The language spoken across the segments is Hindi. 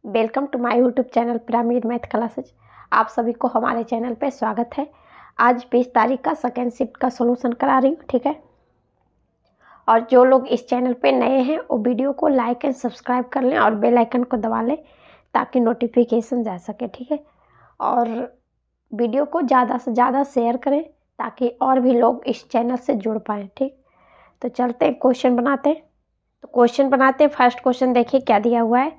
Welcome to my YouTube channel pyramid math classes. आप सभी को हमारे चैनल पे स्वागत है। आज 20 तारीख का सेकेंड शिफ्ट का सॉल्यूशन करा रही हूँ, ठीक है। और जो लोग इस चैनल पे नए हैं वो वीडियो को लाइक एंड सब्सक्राइब कर लें और बेल आइकन को दबा लें ताकि नोटिफिकेशन जा सके, ठीक है। और वीडियो को ज़्यादा से ज़्यादा शेयर करें ताकि और भी लोग इस चैनल से जुड़ पाएँ, ठीक। तो चलते हैं क्वेश्चन बनाते हैं। तो क्वेश्चन बनाते हैं। फर्स्ट क्वेश्चन देखिए क्या दिया हुआ है।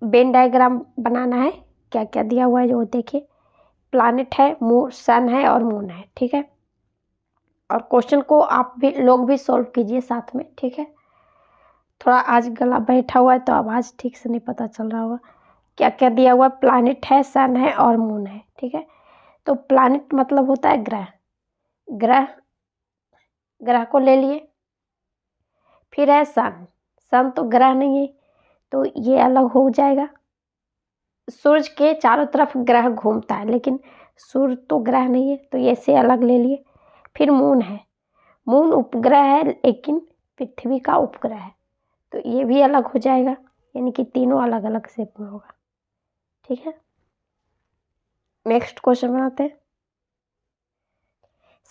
वेन डायग्राम बनाना है। क्या क्या दिया हुआ है जो देखिए, प्लैनेट है, मून, सन है और मून है, ठीक है। और क्वेश्चन को आप भी लोग भी सॉल्व कीजिए साथ में, ठीक है। थोड़ा आज गला बैठा हुआ है तो आवाज़ ठीक से नहीं पता चल रहा होगा। क्या क्या दिया हुआ है, प्लैनेट है, सन है और मून है, ठीक है। तो प्लैनेट मतलब होता है ग्रह। ग्रह ग्रह को ले लिए। फिर है सन। सन तो ग्रह नहीं है तो ये अलग हो जाएगा। सूरज के चारों तरफ ग्रह घूमता है लेकिन सूर्य तो ग्रह नहीं है तो ये से अलग ले लिए। फिर मून है। मून उपग्रह है लेकिन पृथ्वी का उपग्रह है तो ये भी अलग हो जाएगा, यानी कि तीनों अलग अलग शेप में होगा, ठीक है। नेक्स्ट क्वेश्चन बनाते हैं।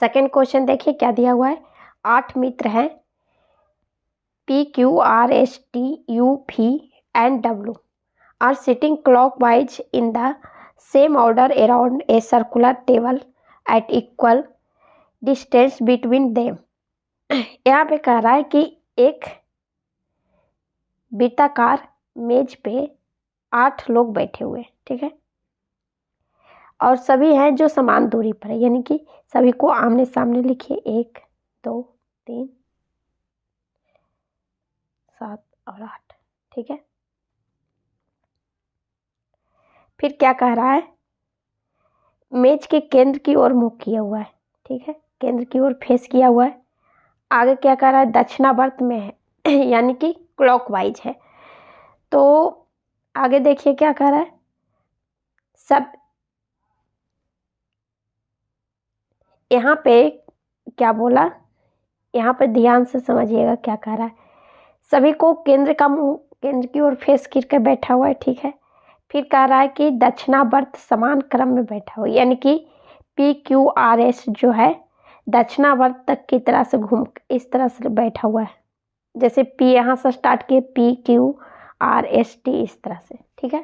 सेकेंड क्वेश्चन देखिए क्या दिया हुआ है। 8 मित्र हैं, PQRSTUV and W are sitting clockwise in the same order around a circular table at equal distance between them। यहाँ पे कह रहा है कि एक वृत्ताकार मेज पे 8 लोग बैठे हुए, ठीक है। और सभी हैं जो समान दूरी पर है, यानी कि सभी को आमने सामने लिखिए। 1 2 3 7 और 8, ठीक है। फिर क्या कह रहा है, मेज के केंद्र की ओर मुख किया हुआ है, ठीक है, केंद्र की ओर फेस किया हुआ है। आगे क्या कह रहा है, दक्षिणावर्त में है यानी कि क्लॉकवाइज है। तो आगे देखिए क्या कह रहा है, सब यहाँ पे क्या बोला, यहाँ पे ध्यान से समझिएगा क्या कह रहा है। सभी को केंद्र का मुंह केंद्र की ओर फेस करके बैठा हुआ है, ठीक है। फिर कह रहा है कि दक्षिणावर्त समान क्रम में बैठा हुआ, यानी कि PQRS जो है दक्षिणावर्त तक की तरह से घूम इस तरह से बैठा हुआ है। जैसे P यहाँ से स्टार्ट किए, PQRST इस तरह से, ठीक है।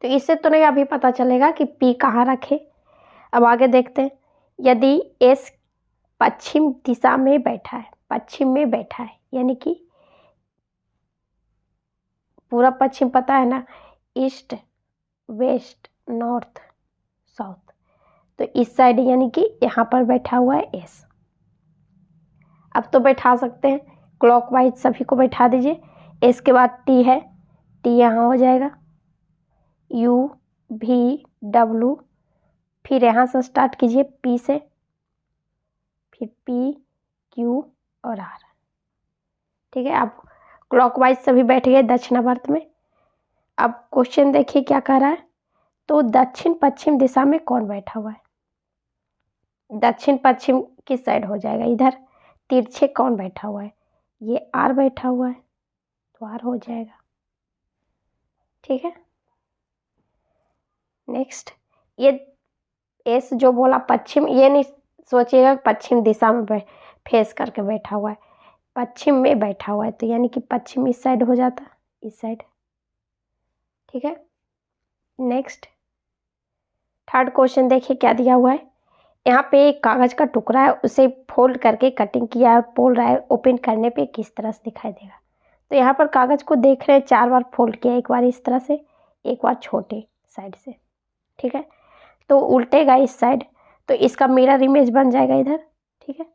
तो इससे तो नहीं अभी पता चलेगा कि P कहाँ रखे। अब आगे देखते हैं। यदि S पश्चिम दिशा में बैठा है, पश्चिम में बैठा है, यानी कि पूरा पश्चिम पता है ना, ईस्ट वेस्ट नॉर्थ साउथ, तो इस साइड यानी कि यहाँ पर बैठा हुआ है S। अब तो बैठा सकते हैं, क्लॉकवाइज सभी को बैठा दीजिए। S के बाद T है, T यहाँ हो जाएगा, U V W, फिर यहाँ से स्टार्ट कीजिए P से, फिर P Q और R, ठीक है। अब क्लॉकवाइज सभी बैठ गए दक्षिणावर्त में। अब क्वेश्चन देखिए क्या कह रहा है, तो दक्षिण पश्चिम दिशा में कौन बैठा हुआ है। दक्षिण पश्चिम किस साइड हो जाएगा, इधर तिरछे कौन बैठा हुआ है, ये R बैठा हुआ है तो R हो जाएगा, ठीक है। नेक्स्ट, ये S जो बोला पश्चिम, ये नहीं सोचिएगा पश्चिम दिशा में फेस करके बैठा हुआ है, पश्चिम में बैठा हुआ है तो यानी कि पश्चिम इस साइड हो जाता, इस साइड, ठीक है। नेक्स्ट, थर्ड क्वेश्चन देखिए क्या दिया हुआ है। यहाँ पे एक कागज का टुकड़ा है, उसे फोल्ड करके कटिंग किया है, बोल रहा है ओपन करने पे किस तरह से दिखाई देगा। तो यहाँ पर कागज को देख रहे हैं, 4 बार फोल्ड किया, एक बार इस तरह से, एक बार छोटे साइड से, ठीक है। तो उल्टेगा इस साइड तो इसका मिरर इमेज बन जाएगा इधर, ठीक है।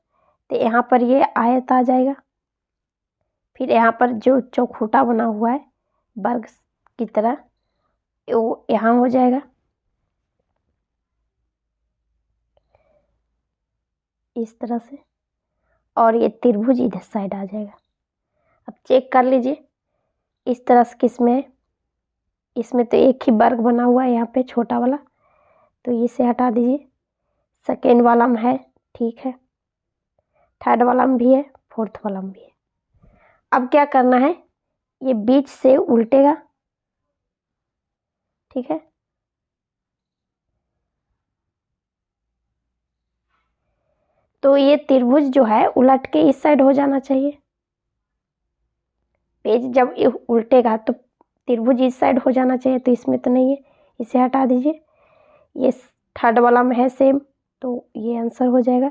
तो यहाँ पर ये आयत आ जाएगा। फिर यहाँ पर जो चौखूटा बना हुआ है वर्ग की तरह, वो यहाँ हो जाएगा इस तरह से, और ये त्रिभुज इधर साइड आ जाएगा। अब चेक कर लीजिए इस तरह से किसमें है, इसमें तो एक ही वर्ग बना हुआ है यहाँ पे छोटा वाला, तो इसे हटा दीजिए। सेकेंड वाला में है, ठीक है, थर्ड वाला में भी है, फोर्थ वाला में भी है। अब क्या करना है, ये बीच से उल्टेगा, ठीक है। तो ये त्रिभुज जो है उलट के इस साइड हो जाना चाहिए। पेज जब ये उल्टेगा तो त्रिभुज इस साइड हो जाना चाहिए, तो इसमें तो नहीं है, इसे हटा दीजिए। ये थर्ड वाला में है सेम, तो ये आंसर हो जाएगा।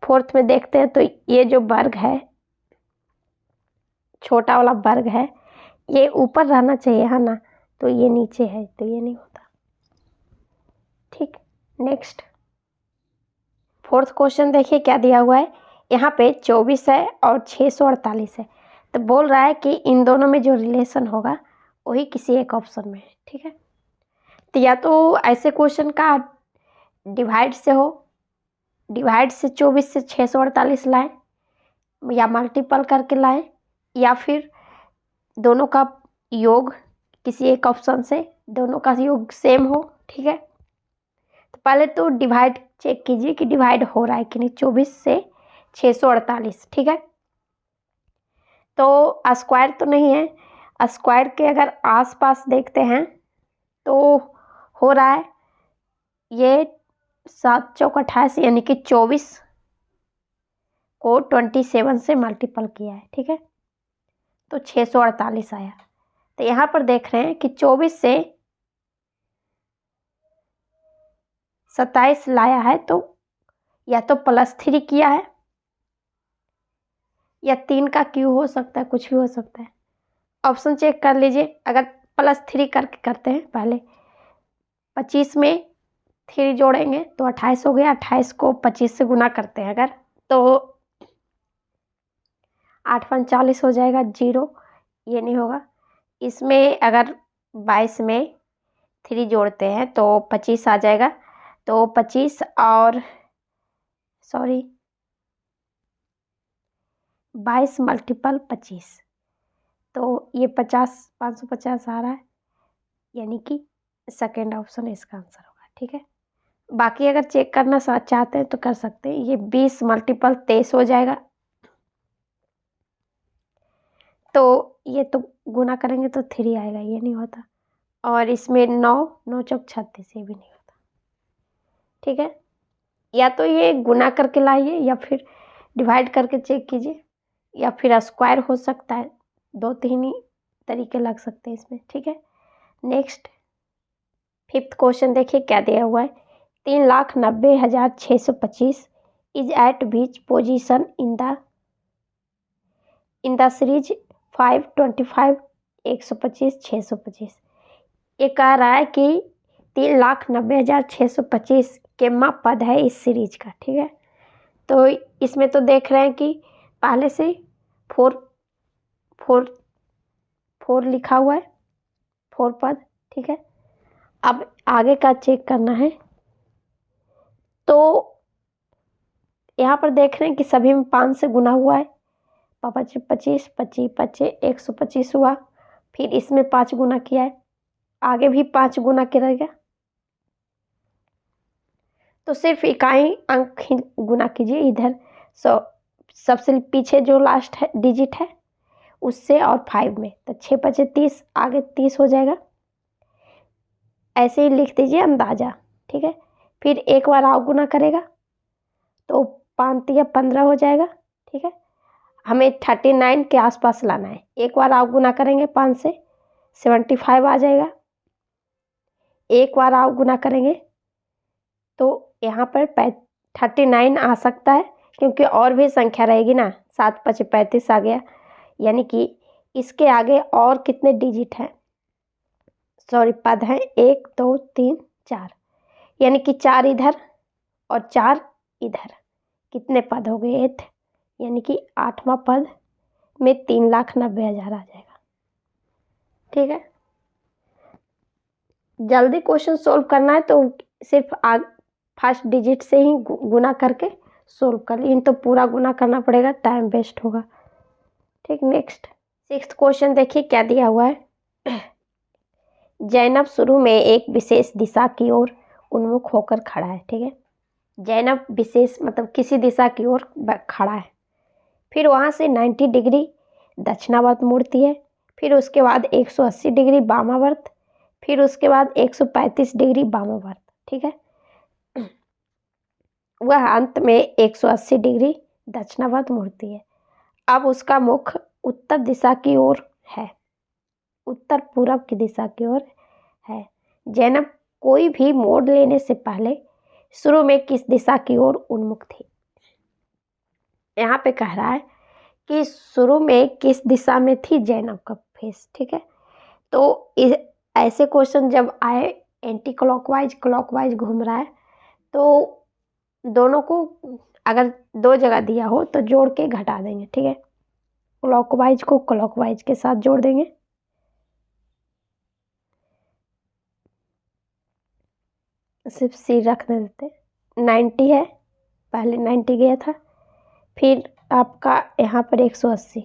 फोर्थ में देखते हैं, तो ये जो वर्ग है, छोटा वाला वर्ग है, ये ऊपर रहना चाहिए है ना, तो ये नीचे है, तो ये नहीं होता। ठीक, नेक्स्ट फोर्थ क्वेश्चन देखिए क्या दिया हुआ है। यहाँ पे 24 है और 648 है, तो बोल रहा है कि इन दोनों में जो रिलेशन होगा वही किसी एक ऑप्शन में है, ठीक है। तो या तो ऐसे क्वेश्चन का डिवाइड से हो, डिवाइड से 24 से 648 लाएं, या मल्टीपल करके लाएं, या फिर दोनों का योग किसी एक ऑप्शन से, दोनों का योग सेम हो, ठीक है। तो पहले तो डिवाइड चेक कीजिए कि डिवाइड हो रहा है कि नहीं, 24 से 648, ठीक है। तो स्क्वायर तो नहीं है, स्क्वायर के अगर आसपास देखते हैं तो हो रहा है, ये 7 चौक 28, यानी कि 24 को 27 से मल्टीपल किया है, ठीक है, तो 648 आया। तो यहाँ पर देख रहे हैं कि 24 से 27 लाया है, तो या तो +3 किया है, या 3 का क्यू हो सकता है, कुछ भी हो सकता है। ऑप्शन चेक कर लीजिए। अगर +3 करके करते हैं, पहले 25 में 3 जोड़ेंगे तो 28 हो गया, 28 को 25 से गुना करते हैं अगर, तो 8 × 40 हो जाएगा, 0, ये नहीं होगा। इसमें अगर 22 में 3 जोड़ते हैं तो 25 आ जाएगा, तो 25 और 22 मल्टीपल 25, तो ये 550 आ रहा है, यानी कि सेकेंड ऑप्शन इसका आंसर होगा, ठीक है। बाकी अगर चेक करना चाहते हैं तो कर सकते हैं। ये 20 मल्टीपल 23 हो जाएगा, तो ये तो गुना करेंगे तो 3 आएगा, ये नहीं होता। और इसमें 9 चौक 36, ये भी नहीं होता, ठीक है। या तो ये गुना करके लाइए, या फिर डिवाइड करके चेक कीजिए, या फिर स्क्वायर हो सकता है, 2-3 ही तरीके लग सकते हैं इसमें, ठीक है। नेक्स्ट फिफ्थ क्वेश्चन देखिए क्या दिया हुआ है। 3,90,625 is eight which position in the series 5, 25, 125, 625। ये कह रहा है कि 3,90,625 केमा पद है इस सीरीज का, ठीक है। तो इसमें तो देख रहे हैं कि पहले से 4 लिखा हुआ है, 4 पद, ठीक है। अब आगे का चेक करना है, तो यहाँ पर देख रहे हैं कि सभी में 5 से गुना हुआ है, 25, 25, 25, 125 हुआ, फिर इसमें 5 गुना किया है, आगे भी 5 गुना करेगा, तो सिर्फ इकाई अंक ही गुना कीजिए इधर। सबसे पीछे जो लास्ट है डिजिट है उससे, और 5 में, तो 6 × 5 = 30, आगे 30 हो जाएगा। ऐसे ही लिख दीजिए अंदाजा, ठीक है। फिर एक बार और गुना करेगा तो 5 × 15 हो जाएगा, ठीक है। हमें 39 के आसपास लाना है। एक बार और गुना करेंगे 5 से 75 आ जाएगा। एक बार और गुना करेंगे तो यहाँ पर 39 आ सकता है, क्योंकि और भी संख्या रहेगी ना, 7 × 5 = 35 आ गया, यानी कि इसके आगे और कितने डिजिट हैं, पद हैं, 1, 2, 3, 4, यानी कि 4 इधर और 4 इधर, कितने पद हो गए, 8, यानी कि 8वां पद में 3,90,000 आ जाएगा, ठीक है। जल्दी क्वेश्चन सोल्व करना है तो सिर्फ फर्स्ट डिजिट से ही गुना करके सोल्व कर ली, तो पूरा गुना करना पड़ेगा, टाइम वेस्ट होगा, ठीक। नेक्स्ट सिक्स्थ क्वेश्चन देखिए क्या दिया हुआ है। जैनब शुरू में एक विशेष दिशा की ओर उन्मुख होकर खड़ा है, ठीक है। जैनब विशेष मतलब किसी दिशा की ओर खड़ा है, फिर वहाँ से 90 डिग्री दक्षिणावर्त मुड़ती है, फिर उसके बाद 180 डिग्री वामावर्त, फिर उसके बाद 135 डिग्री वामावर्त, ठीक है। वह अंत में 180 डिग्री दक्षिणावर्त मुड़ती है। अब उसका मुख उत्तर दिशा की ओर है, उत्तर पूर्व की दिशा की ओर है। जैनब कोई भी मोड़ लेने से पहले शुरू में किस दिशा की ओर उन्मुख थी? यहाँ पे कह रहा है कि शुरू में किस दिशा में थी जैनब का फेस, ठीक है। तो ऐसे क्वेश्चन जब आए, एंटी क्लॉकवाइज क्लॉकवाइज घूम रहा है, तो दोनों को अगर दो जगह दिया हो तो जोड़ के घटा देंगे, ठीक है। क्लॉकवाइज को क्लॉकवाइज के साथ जोड़ देंगे, सिर्फ सी रखने देते। 90 है, पहले 90 गया था, फिर आपका यहाँ पर 180,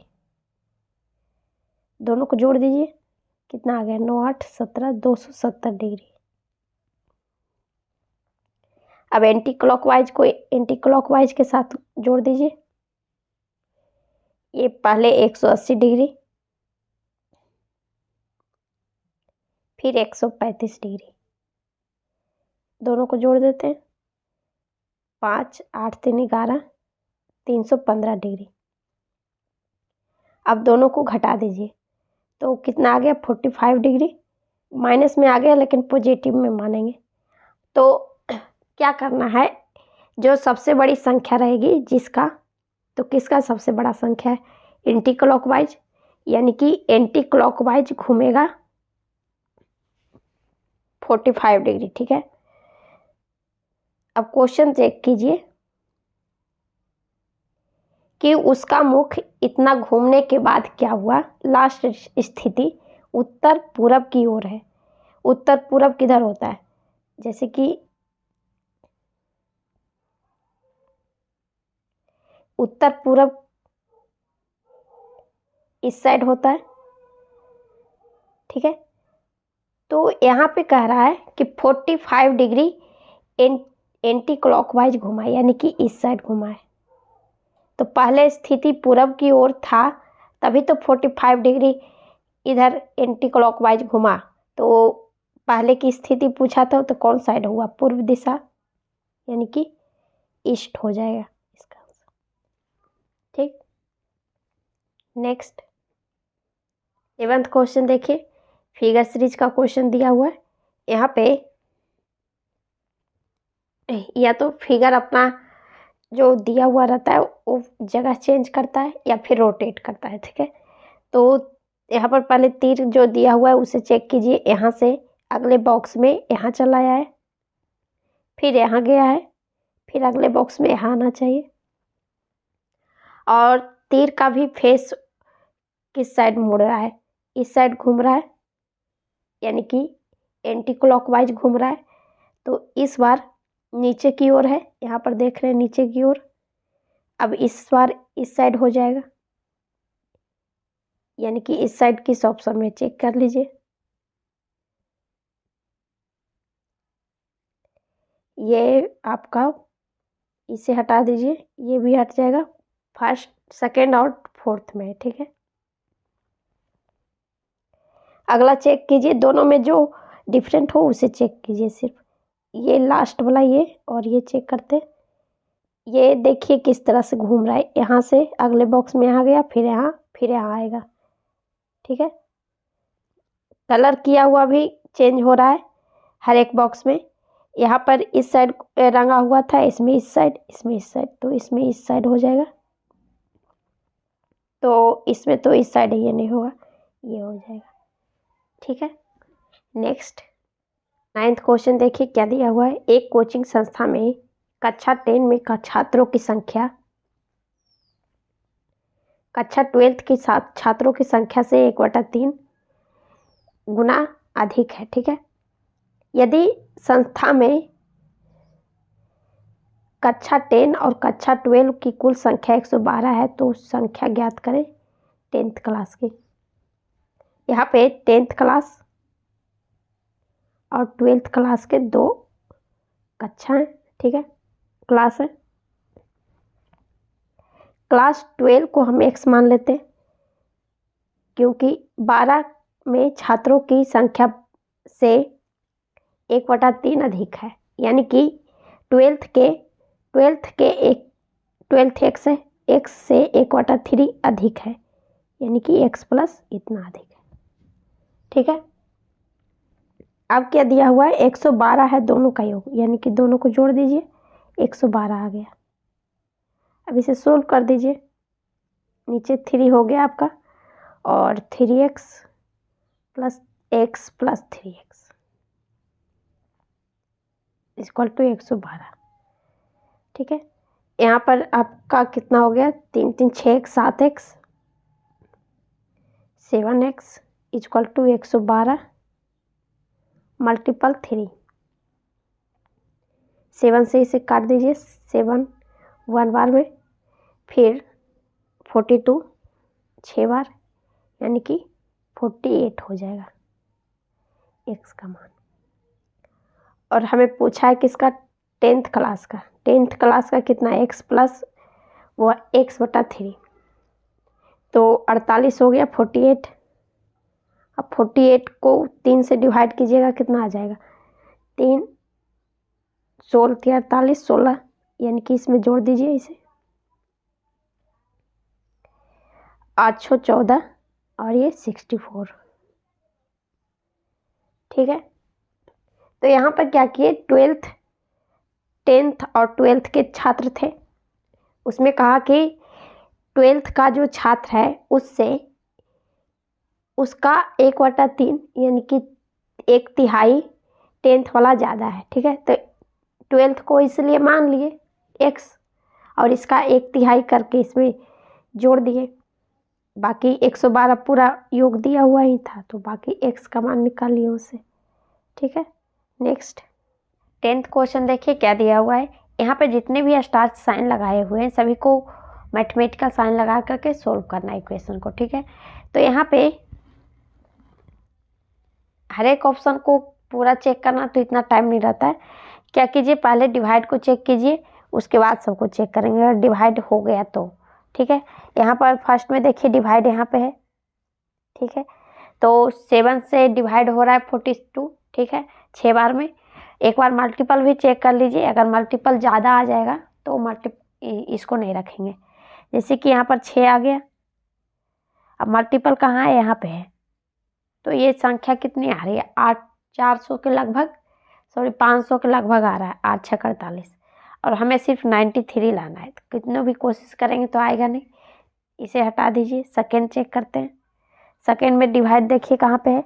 दोनों को जोड़ दीजिए, कितना आ गया? 9 8 17, 270 डिग्री। अब एंटी क्लॉकवाइज को एंटी क्लॉकवाइज के साथ जोड़ दीजिए, ये पहले 180 डिग्री, फिर 135 डिग्री, दोनों को जोड़ देते हैं। 5 8 3 11, 315 डिग्री। अब दोनों को घटा दीजिए, तो कितना आ गया? 45 डिग्री। माइनस में आ गया लेकिन पॉजिटिव में मानेंगे। तो क्या करना है, जो सबसे बड़ी संख्या रहेगी जिसका, तो किसका सबसे बड़ा संख्या है? एंटी क्लॉकवाइज, यानी कि एंटी क्लॉकवाइज घूमेगा 45 डिग्री, ठीक है। अब क्वेश्चन चेक कीजिए कि उसका मुख इतना घूमने के बाद क्या हुआ। लास्ट स्थिति उत्तर पूर्व की ओर है। उत्तर पूर्व किधर होता है? जैसे कि उत्तर पूर्व इस साइड होता है, ठीक है। तो यहाँ पे कह रहा है कि 45 डिग्री एंटी क्लॉकवाइज घुमा, यानी कि इस साइड घुमा है। तो पहले स्थिति पूर्व की ओर था, तभी तो 45 डिग्री इधर एंटी क्लॉकवाइज घुमा। तो पहले की स्थिति पूछा था तो कौन साइड हुआ? पूर्व दिशा, यानी कि ईस्ट हो जाएगा इसका आंसर, ठीक। नेक्स्ट 11th क्वेश्चन देखिए, फिगर सीरीज का क्वेश्चन दिया हुआ है। यहाँ पे या तो फिगर अपना जो दिया हुआ रहता है वो जगह चेंज करता है या फिर रोटेट करता है, ठीक है। तो यहाँ पर पहले तीर जो दिया हुआ है उसे चेक कीजिए, यहाँ से अगले बॉक्स में यहाँ चला आया है, फिर यहाँ गया है, फिर अगले बॉक्स में यहाँ आना चाहिए। और तीर का भी फेस किस साइड मुड़ रहा है? इस साइड घूम रहा है, यानी कि एंटी क्लॉकवाइज घूम रहा है। तो इस बार नीचे की ओर है, यहाँ पर देख रहे हैं नीचे की ओर। अब इस बार इस साइड हो जाएगा, यानी कि इस साइड किस ऑप्शन में? चेक कर लीजिए। ये आपका, इसे हटा दीजिए, ये भी हट जाएगा। फर्स्ट सेकेंड और फोर्थ में, ठीक है। अगला चेक कीजिए, दोनों में जो डिफरेंट हो उसे चेक कीजिए। सिर्फ ये लास्ट वाला, ये और ये चेक करते हैं। ये देखिए किस तरह से घूम रहा है, यहाँ से अगले बॉक्स में यहाँ गया, फिर यहाँ आएगा, ठीक है। कलर किया हुआ भी चेंज हो रहा है हर एक बॉक्स में। यहाँ पर इस साइड रंगा हुआ था, इसमें इस साइड, इसमें इस साइड, तो इसमें इस साइड हो जाएगा। तो इसमें तो इस साइड ये नहीं होगा, ये हो जाएगा, ठीक है। नेक्स्ट 9th क्वेश्चन देखिए क्या दिया हुआ है। एक कोचिंग संस्था में कक्षा 10 में छात्रों की संख्या कक्षा 12 के साथ छात्रों की संख्या से 1/3 गुना अधिक है, ठीक है। यदि संस्था में कक्षा 10 और कक्षा 12 की कुल संख्या 112 है तो संख्या ज्ञात करें 10th क्लास की। यहाँ पे 10th क्लास और 12th क्लास के दो कक्षा हैं, ठीक है, क्लास है। क्लास 12 को हम x मान लेते हैं, क्योंकि 12 में छात्रों की संख्या से 1/3 अधिक है, यानी कि 12th एक्स से 1/3 अधिक है, यानी कि x प्लस इतना अधिक है। ठीक है, अब क्या दिया हुआ है, 112 है दोनों का योग, यानी कि दोनों को जोड़ दीजिए, 112 आ गया। अब इसे सोल्व कर दीजिए, नीचे 3 हो गया आपका, और 3x plus x plus 3x equal to 112। ठीक है, यहाँ पर आपका कितना हो गया, 3 3 6 7x 7x equal to 112 multiple 3। 7 से इसे काट दीजिए, 7 1 बार में, फिर 42 6 बार, यानी कि 48 हो जाएगा x का मान। और हमें पूछा है किसका, 10th क्लास का। 10th क्लास का कितना, x प्लस वो x/3, तो 48 हो गया 48। अब 48 को 3 से डिवाइड कीजिएगा, कितना आ जाएगा, 3 16 48 16, यानी कि इसमें जोड़ दीजिए इसे 814 और ये 64। ठीक है, तो यहाँ पर क्या किए, 10th और 12th के छात्र थे, उसमें कहा कि 12th का जो छात्र है उससे उसका 1/3 यानी कि 1/3 10th वाला ज़्यादा है। ठीक है, तो 12th को इसलिए मान लिए x और इसका 1/3 करके इसमें जोड़ दिए, बाकी 112 पूरा योग दिया हुआ ही था, तो बाकी x का मान निकाल लिए उससे। ठीक है, नेक्स्ट 10th क्वेश्चन देखिए क्या दिया हुआ है। यहाँ पे जितने भी स्टार साइन लगाए हुए हैं सभी को मैथमेटिकल साइन लगा करके सोल्व करना है इक्वेशन को। ठीक है, तो यहाँ पे हर एक ऑप्शन को पूरा चेक करना तो इतना टाइम नहीं रहता है। क्या कीजिए, पहले डिवाइड को चेक कीजिए, उसके बाद सबको चेक करेंगे अगर डिवाइड हो गया तो। ठीक है, यहाँ पर फर्स्ट में देखिए डिवाइड यहाँ पे है। ठीक है, तो 7 से डिवाइड हो रहा है 42। ठीक है, 6 बार में। एक बार मल्टीपल भी चेक कर लीजिए, अगर मल्टीपल ज़्यादा आ जाएगा तो इसको नहीं रखेंगे। जैसे कि यहाँ पर 6 आ गया, अब मल्टीपल कहाँ है, यहाँ पे है, तो ये संख्या कितनी आ रही है, 400 के लगभग, 500 के लगभग आ रहा है, 8 6 48, और हमें सिर्फ 93 लाना है, तो कितनों भी कोशिश करेंगे तो आएगा नहीं, इसे हटा दीजिए। सेकेंड चेक करते हैं, सेकेंड में डिवाइड देखिए कहाँ पे है,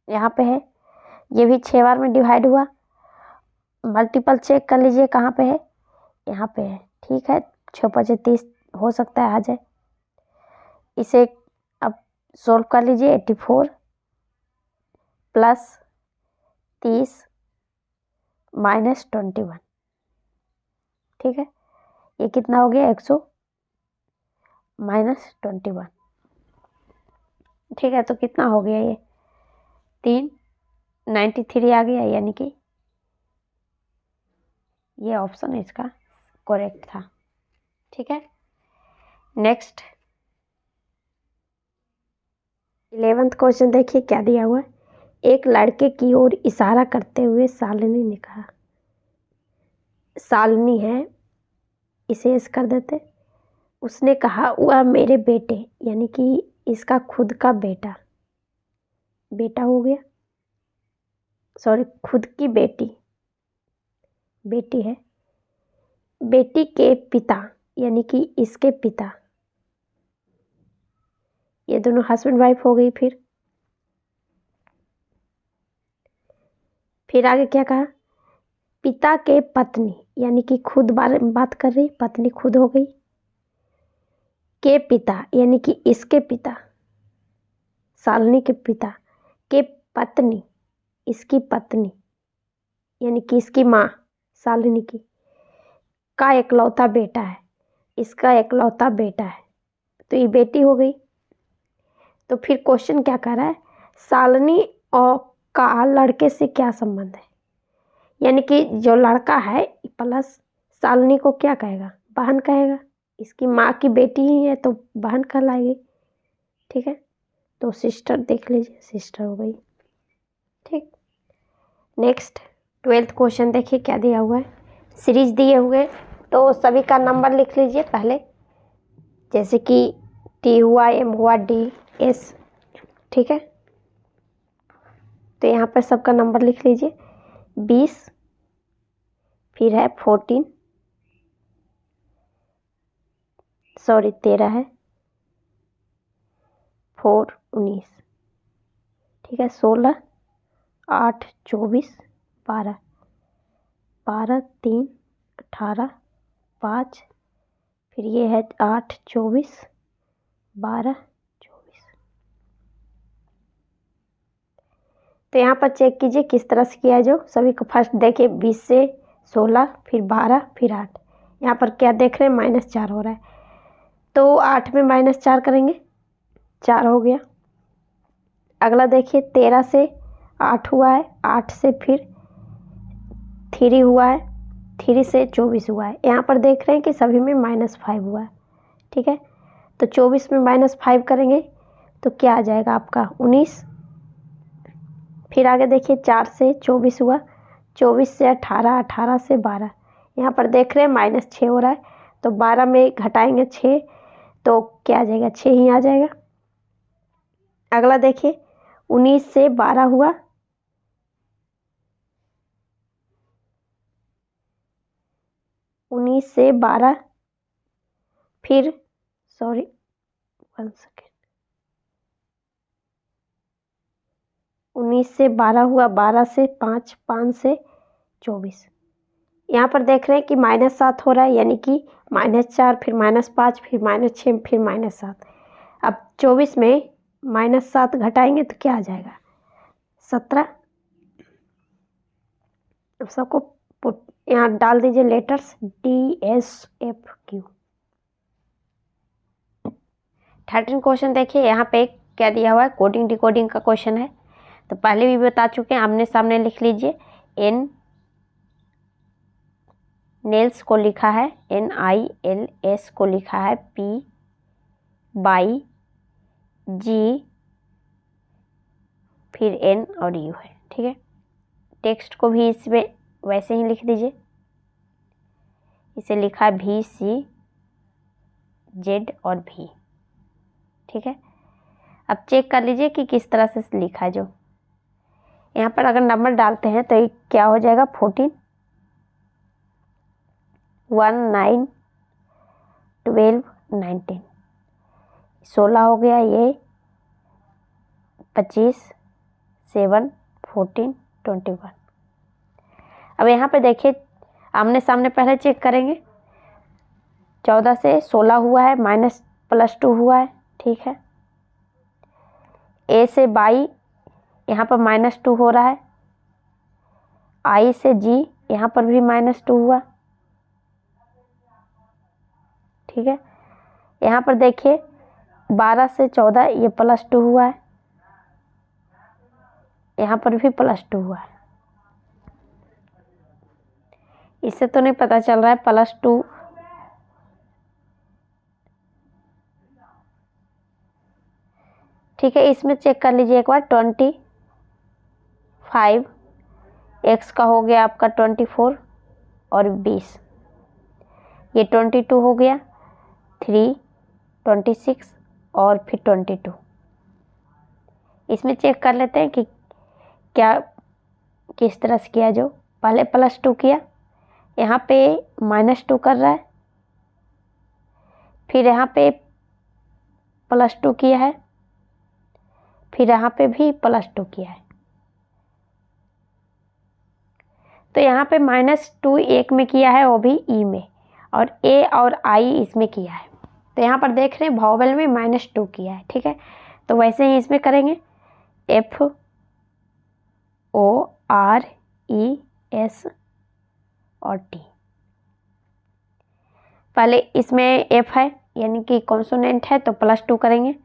यहाँ पे है, ये भी 6 बार में डिवाइड हुआ। मल्टीपल चेक कर लीजिए कहाँ पे है, यहाँ पे है। ठीक है, 6 5 30 हो सकता है आ जाए, इसे अब सोल्व कर लीजिए। 84 प्लस 30 माइनस 21। ठीक है, ये कितना हो गया, 100 माइनस 21। ठीक है, तो कितना हो गया, ये 393 आ गया, यानी कि ये ऑप्शन इसका करेक्ट था। ठीक है, नेक्स्ट 11th क्वेश्चन देखिए क्या दिया हुआ है। एक लड़के की ओर इशारा करते हुए शालिनी ने कहा, शालिनी है इसे इस कर देते, उसने कहा वह मेरे बेटे, यानी कि इसका खुद का बेटा हो गया, सॉरी खुद की बेटी है, बेटी के पिता यानी कि इसके पिता, ये दोनों हस्बैंड वाइफ हो गई। फिर आगे क्या कहा, पिता के पत्नी, यानी कि खुद बात कर रही, पत्नी खुद हो गई, के पिता यानी कि इसके पिता, शालिनी के पिता के पत्नी, इसकी पत्नी यानी कि इसकी माँ शालिनी की, का इकलौता बेटा है, इसका इकलौता बेटा है, तो ये बेटी हो गई। तो फिर क्वेश्चन क्या कर रहा है, शालिनी और का लड़के से क्या संबंध है, यानी कि जो लड़का है प्लस शालिनी को क्या कहेगा, बहन कहेगा, इसकी माँ की बेटी ही है तो बहन कहलाएगी। ठीक है। तो सिस्टर देख लीजिए, सिस्टर हो गई। ठीक, नेक्स्ट 12th क्वेश्चन देखिए क्या दिया हुआ है। सीरीज दिए हुए तो सभी का नंबर लिख लीजिए पहले, जैसे कि टी हुआ, एम हुआ, डी, एस। ठीक है, तो यहाँ पर सबका नंबर लिख लीजिए। 20, फिर है 14, सॉरी 13 है, 4 19, ठीक है, 16, 8 24, 12, 12 3 18, 5, फिर ये है 8 24, 12 24। तो यहाँ पर चेक कीजिए किस तरह से किया है। जो सभी को फर्स्ट देखिए 20 से 16, फिर 12, फिर 8। यहाँ पर क्या देख रहे हैं, -4 हो रहा है, तो 8 में -4 करेंगे, 4 हो गया। अगला देखिए 13 से 8 हुआ है, 8 से फिर 3 हुआ है, 3 से 24 हुआ है। यहाँ पर देख रहे हैं कि सभी में -5 हुआ है। ठीक है, तो 24 में -5 करेंगे तो क्या आ जाएगा आपका 19। फिर आगे देखिए 4 से 24 हुआ, 24 से 18, 18 से 12। यहाँ पर देख रहे हैं -6 हो रहा है, तो 12 में घटाएंगे 6 तो क्या आ जाएगा, 6 ही आ जाएगा। अगला देखिए 19 से 12 हुआ, 19 से 12, फिर सॉरी 1 सेकेंड, 19 से 12 हुआ, 12 से 5, 5 से 24। यहाँ पर देख रहे हैं कि -7 हो रहा है, यानी कि -4, फिर -5, फिर -6, फिर -7। अब 24 में -7 घटाएंगे तो क्या आ जाएगा, 17। अब सबको पुट यहाँ डाल दीजिए लेटर्स DSFQ। 13 क्वेश्चन देखिए, यहाँ पे क्या दिया हुआ है, कोडिंग डिकोडिंग का क्वेश्चन है। तो पहले भी बता चुके हैं, आमने सामने लिख लीजिए। एन नेल्स को लिखा है NILS को लिखा है PY G, फिर N और U है। ठीक है, टेक्स्ट को भी इसमें वैसे ही लिख दीजिए। इसे लिखा है VCZ और V। ठीक है, अब चेक कर लीजिए कि किस तरह से लिखा है। जो यहाँ पर अगर नंबर डालते हैं तो ये क्या हो जाएगा, 14, 1 9 12 19, 16 हो गया, ये 25 7 14 21। अब यहाँ पे देखिए आमने सामने पहले चेक करेंगे। 14 से 16 हुआ है, -+2 हुआ है। ठीक है, A से 22 यहाँ पर -2 हो रहा है, I से G यहाँ पर भी -2 हुआ। ठीक है, यहाँ पर देखिए 12 से 14 ये +2 हुआ है, यहाँ पर भी +2 हुआ है। इससे तो नहीं पता चल रहा है +2। ठीक है, इसमें चेक कर लीजिए एक बार। 25 x का हो गया आपका 24 और 20, ये 22 हो गया, 3 26 और फिर 22। इसमें चेक कर लेते हैं कि क्या किस तरह से किया। जो पहले +2 किया, यहाँ पे -2 कर रहा है, फिर यहाँ पे +2 किया है, फिर यहाँ पे भी +2 किया है। तो यहाँ पे -2 एक में किया है, वो भी ई में, और ए और आई इसमें किया है। तो यहाँ पर देख रहे हैं वॉवेल में -2 किया है। ठीक है, तो वैसे ही इसमें करेंगे। FORES और T। पहले इसमें F है यानी कि कॉन्सोनेंट है, तो +2 करेंगे।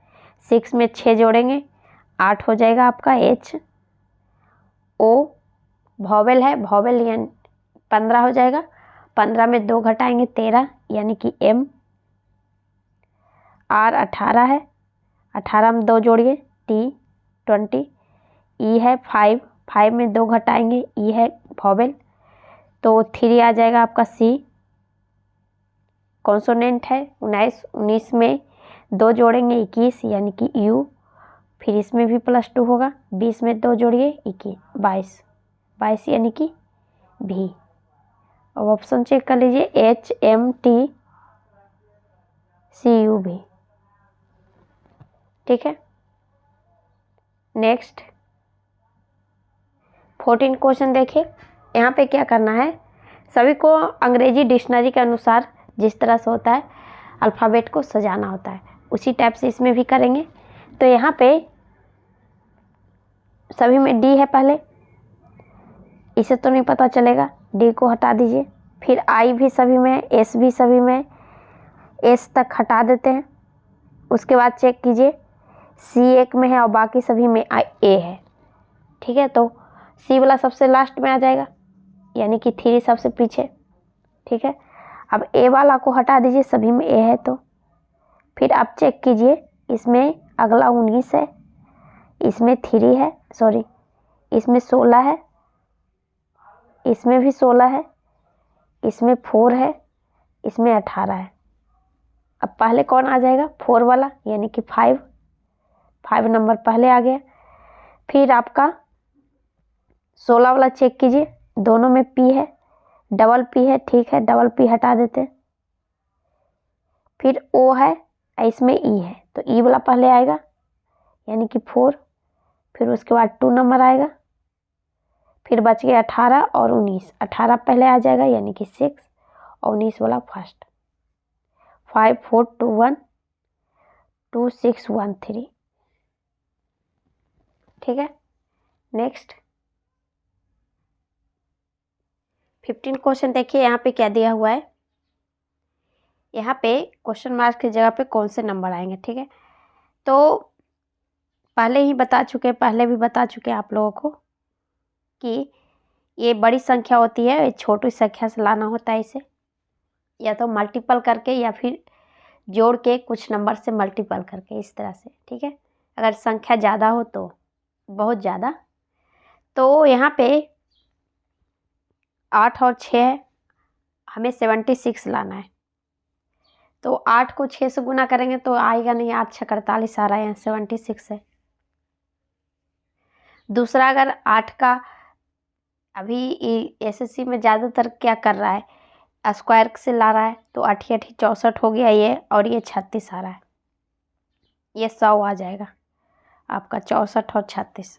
6 में 6 जोड़ेंगे, 8 हो जाएगा आपका। H O वॉवेल है, वॉवेल यानी 15 हो जाएगा। 15 में 2 घटाएंगे 13 यानी कि M। R 18 है, 18 में 2 जोड़िए T 20, E है 5, 5 में 2 घटाएंगे E है वॉवेल, तो 3 आ जाएगा आपका C। कॉन्सोनेंट है 19, 19 में 2 जोड़ेंगे 21 यानी कि U, फिर इसमें भी +2 होगा। 20 में 2 जोड़िए 21, 22, 22 यानी कि V। अब ऑप्शन चेक कर लीजिए HMTCUV, ठीक है। नेक्स्ट 14 क्वेश्चन देखिए। यहाँ पे क्या करना है, सभी को अंग्रेजी डिक्शनरी के अनुसार जिस तरह से होता है अल्फ़ाबेट को सजाना होता है, उसी टाइप से इसमें भी करेंगे। तो यहाँ पे सभी में D है, पहले इसे तो नहीं पता चलेगा, D को हटा दीजिए। फिर I भी सभी में, S भी सभी में, S तक हटा देते हैं। उसके बाद चेक कीजिए C एक में है और बाकी सभी में A है, ठीक है। तो C वाला सबसे लास्ट में आ जाएगा यानी कि 3 सबसे पीछे, ठीक है। अब A वाला को हटा दीजिए, सभी में A है। तो फिर आप चेक कीजिए, इसमें अगला 19 है, इसमें 3 है, सॉरी इसमें 16 है, इसमें भी 16 है, इसमें 4 है, इसमें 18 है। अब पहले कौन आ जाएगा, 4 वाला यानी कि 5 नंबर पहले आ गया। फिर आपका 16 वाला चेक कीजिए, दोनों में P है, डबल P है, ठीक है, डबल P हटा देते हैं। फिर O है, इसमें E है, तो E वाला पहले आएगा यानी कि 4, फिर उसके बाद 2 नंबर आएगा, फिर बच गया 18 और 19, 18 पहले आ जाएगा यानी कि 6 और 19 वाला फर्स्ट। 5 4 2 1 2 6 1 3, ठीक है। नेक्स्ट 15 क्वेश्चन देखिए, यहाँ पे क्या दिया हुआ है। यहाँ पे क्वेश्चन मार्क की जगह पे कौन से नंबर आएंगे, ठीक है। तो पहले भी बता चुके आप लोगों को कि ये बड़ी संख्या होती है, छोटी संख्या से लाना होता है इसे, या तो मल्टीपल करके या फिर जोड़ के कुछ नंबर से मल्टीपल करके, इस तरह से, ठीक है। अगर संख्या ज़्यादा हो तो बहुत ज़्यादा, तो यहाँ पे 8 और 6 है, हमें 76 लाना है। तो 8 को 6 से गुना करेंगे तो आएगा नहीं, 8 6 48 आ रहा है, यहाँ 76 है। दूसरा, अगर 8 का अभी SSC में ज़्यादातर क्या कर रहा है, स्क्वायर से ला रहा है, तो 8 8 64 हो गया ये, और ये 36 आ रहा है, ये 100 आ जाएगा आपका, 64 और 36,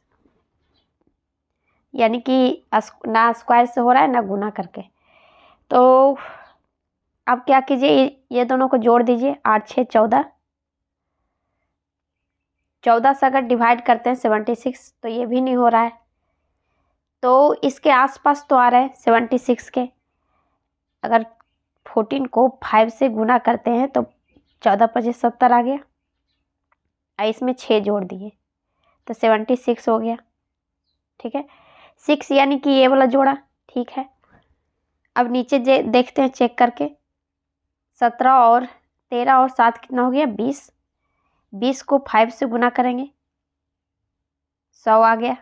यानी कि ना स्क्वायर से हो रहा है ना गुना करके। तो अब क्या कीजिए, ये दोनों को जोड़ दीजिए, 8 6 14, 14 से अगर डिवाइड करते हैं 76 तो ये भी नहीं हो रहा है, तो इसके आसपास तो आ रहा है 76 के। अगर 14 को 5 से गुना करते हैं तो 14 25 70 आ गया, और इसमें 6 जोड़ दिए तो 76 हो गया, ठीक है। 6 यानी कि ये वाला जोड़ा, ठीक है। अब नीचे देखते हैं चेक करके, 17 और 13 और 7 कितना हो गया, 20, 20 को 5 से गुना करेंगे 100 आ गया।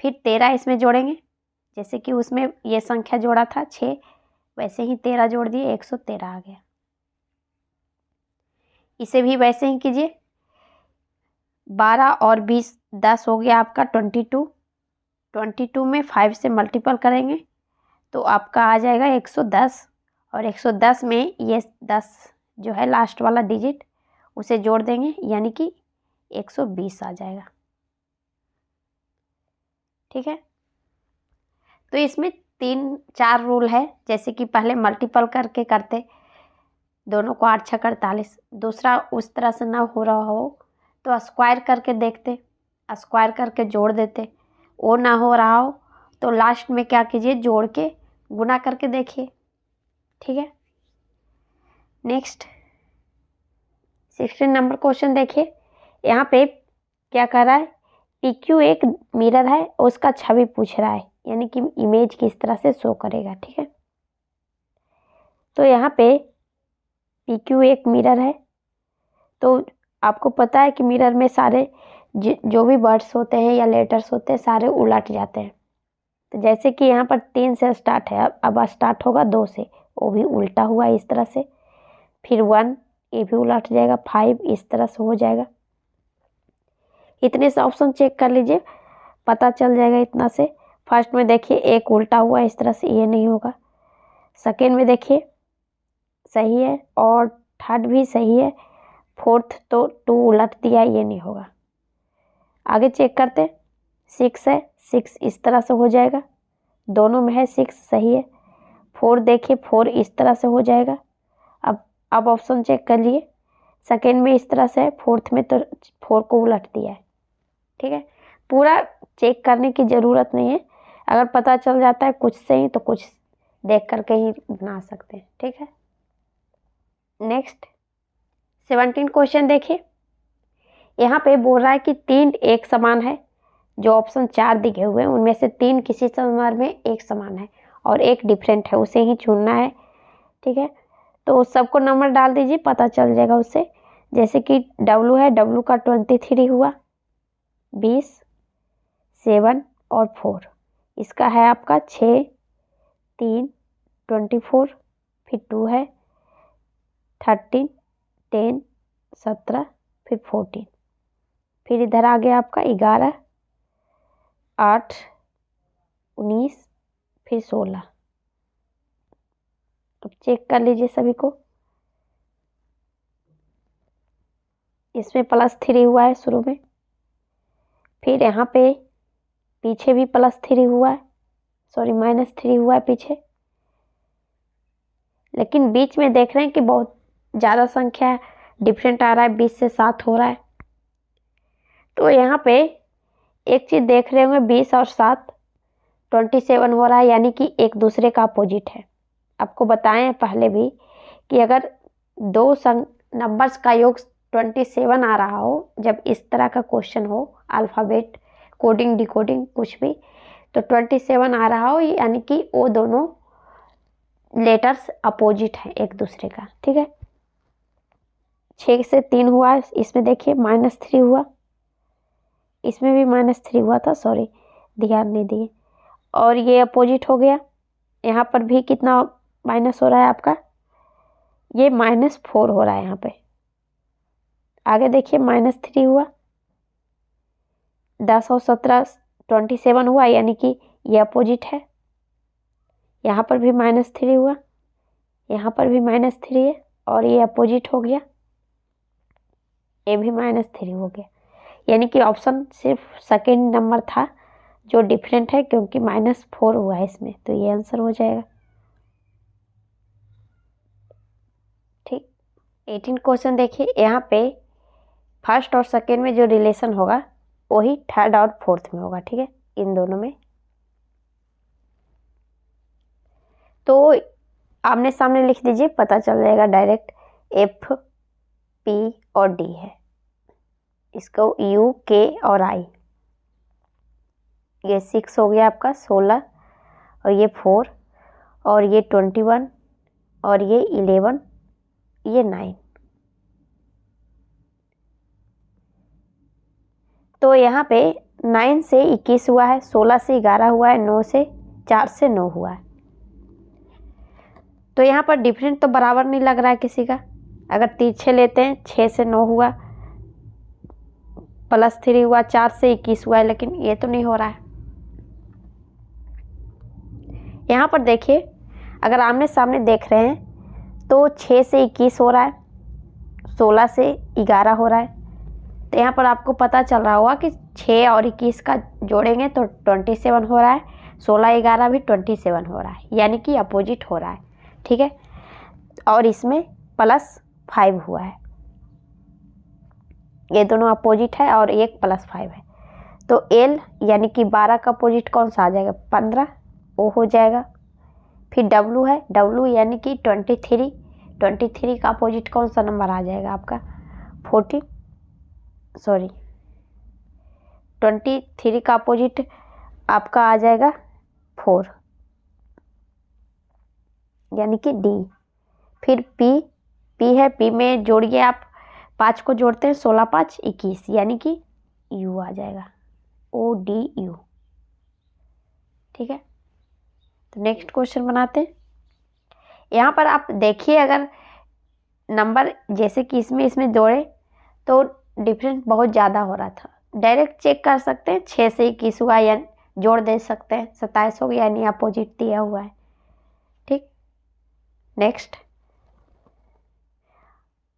फिर 13 इसमें जोड़ेंगे, जैसे कि उसमें ये संख्या जोड़ा था 6, वैसे ही 13 जोड़ दिए 113 आ गया। इसे भी वैसे ही कीजिए, 12 और 20 10 हो गया आपका 22, 22 में 5 से मल्टीपल करेंगे तो आपका आ जाएगा 110, और 110 में ये 10 जो है लास्ट वाला डिजिट उसे जोड़ देंगे यानी कि 120 आ जाएगा, ठीक है। तो इसमें 3-4 रूल है, जैसे कि पहले मल्टीपल करके करते, दोनों को 8 6 48, दूसरा उस तरह से ना हो रहा हो तो स्क्वायर करके देखते, स्क्वायर करके जोड़ देते, वो ना हो रहा हो तो लास्ट में क्या कीजिए, जोड़ के गुना करके देखिए, ठीक है। नेक्स्ट 16 नंबर क्वेश्चन देखिए, यहाँ पे क्या कर रहा है, PQ एक मिरर है, उसका छवि पूछ रहा है, यानी कि इमेज किस तरह से शो करेगा, ठीक है। तो यहाँ पे PQ एक मिरर है, तो आपको पता है कि मिरर में सारे जो भी वर्ड्स होते हैं या लेटर्स होते हैं सारे उलट जाते हैं। तो जैसे कि यहाँ पर 3 से स्टार्ट है, अब स्टार्ट होगा 2 से, वो भी उल्टा हुआ इस तरह से। फिर 1, ये भी उलट जाएगा। 5 इस तरह से हो जाएगा। इतने से ऑप्शन चेक कर लीजिए, पता चल जाएगा इतना से। फर्स्ट में देखिए एक उल्टा हुआ इस तरह से, ये नहीं होगा। सेकेंड में देखिए सही है, और थर्ड भी सही है। फोर्थ तो 2 उलट दिया, ये नहीं होगा। आगे चेक करते। 6 है, 6 इस तरह से हो जाएगा, दोनों में है 6 सही है। 4 देखिए 4 इस तरह से हो जाएगा। अब ऑप्शन चेक कर लिए, सेकेंड में इस तरह से है, फोर्थ में तो 4 को उलट दिया है। ठीक है, पूरा चेक करने की ज़रूरत नहीं है। अगर पता चल जाता है कुछ सही तो कुछ देख करके ही बना सकते हैं। ठीक है, नेक्स्ट 17 क्वेश्चन देखिए। यहाँ पे बोल रहा है कि 3 एक समान है। जो ऑप्शन 4 दिखे हुए हैं उनमें से 3 किसी संदर्भ में एक समान है और एक डिफरेंट है, उसे ही चुनना है। ठीक है, तो सबको नंबर डाल दीजिए, पता चल जाएगा उससे। जैसे कि W है, W का 23 हुआ, 20, 7 और 4। इसका है आपका 6, 3, 24, फिर 2 है, 13, 10, 17, फिर 14। फिर इधर आ गया आपका 11, 8, 19, फिर 16। अब चेक कर लीजिए सभी को। इसमें +3 हुआ है शुरू में, फिर यहाँ पे पीछे भी +3 हुआ है, सॉरी -3 हुआ है पीछे। लेकिन बीच में देख रहे हैं कि बहुत ज़्यादा संख्या डिफरेंट आ रहा है, 20 से 7 हो रहा है। तो यहाँ पे एक चीज़ देख रहे होंगे, 20 और 7 27 हो रहा है, यानी कि एक दूसरे का अपोजिट है। आपको बताएं पहले भी कि अगर दो नंबर्स का योग 27 आ रहा हो, जब इस तरह का क्वेश्चन हो, अल्फ़ाबेट कोडिंग डिकोडिंग कुछ भी, तो 27 आ रहा हो, यानी कि वो दोनों लेटर्स अपोजिट है एक दूसरे का। ठीक है, 6 से 3 हुआ, इसमें देखिए -3 हुआ, इसमें भी -3 हुआ था, सॉरी ध्यान नहीं दिए, और ये अपोजिट हो गया। यहाँ पर भी कितना माइनस हो रहा है आपका, ये -4 हो रहा है यहाँ पे। आगे देखिए -3 हुआ, 10 और 17 27 हुआ, यानी कि ये अपोजिट है। यहाँ पर भी -3 हुआ, यहाँ पर भी -3 है, और ये अपोजिट हो गया, ये भी -3 हो गया। यानी कि ऑप्शन सिर्फ सेकेंड नंबर था जो डिफरेंट है, क्योंकि -4 हुआ है इसमें, तो ये आंसर हो जाएगा। ठीक, 18 क्वेश्चन देखिए। यहाँ पे फर्स्ट और सेकेंड में जो रिलेशन होगा वही थर्ड और फोर्थ में होगा। ठीक है, इन दोनों में तो आमने सामने लिख दीजिए, पता चल जाएगा डायरेक्ट। F, P और D है, इसको U, K और I। ये 6 हो गया आपका, 16, और ये 4, और ये 21, और ये 11, ये 9। तो यहाँ पे 9 से 21 हुआ है, 16 से 11 हुआ है, 9 से 4 से 9 हुआ है। तो यहाँ पर डिफरेंट तो बराबर नहीं लग रहा है किसी का। अगर तिरछे लेते हैं, 6 से 9 हुआ, +3 हुआ, 4 से 21 हुआ है, लेकिन ये तो नहीं हो रहा है। यहाँ पर देखिए, अगर आमने सामने देख रहे हैं तो 6 से 21 हो रहा है, 16 से 11 हो रहा है। तो यहाँ पर आपको पता चल रहा होगा कि 6 और 21 का जोड़ेंगे तो 27 हो रहा है, 16 11 भी 27 हो रहा है, यानी कि अपोजिट हो रहा है। ठीक है, और इसमें +5 हुआ है, ये दोनों अपोजिट है, और एक +5 है। तो L यानी कि 12 का अपोजिट कौन सा आ जाएगा, 15, वो हो जाएगा। फिर W है, W यानी कि 23 का अपोजिट कौन सा नंबर आ जाएगा आपका, 23 का अपोजिट आपका आ जाएगा 4, यानी कि D। फिर P है, P में जोड़िए आप 5 को जोड़ते हैं, 16 5 21, यानी कि U आ जाएगा, ODU। ठीक है, तो नेक्स्ट क्वेश्चन बनाते हैं। यहाँ पर आप देखिए, अगर नंबर जैसे कि इसमें जोड़े तो डिफरेंस बहुत ज़्यादा हो रहा था। डायरेक्ट चेक कर सकते हैं, 6 से 21 हुआ या जोड़ दे सकते हैं, 27 हो गया, यानी अपोजिट दिया हुआ है। ठीक, नेक्स्ट।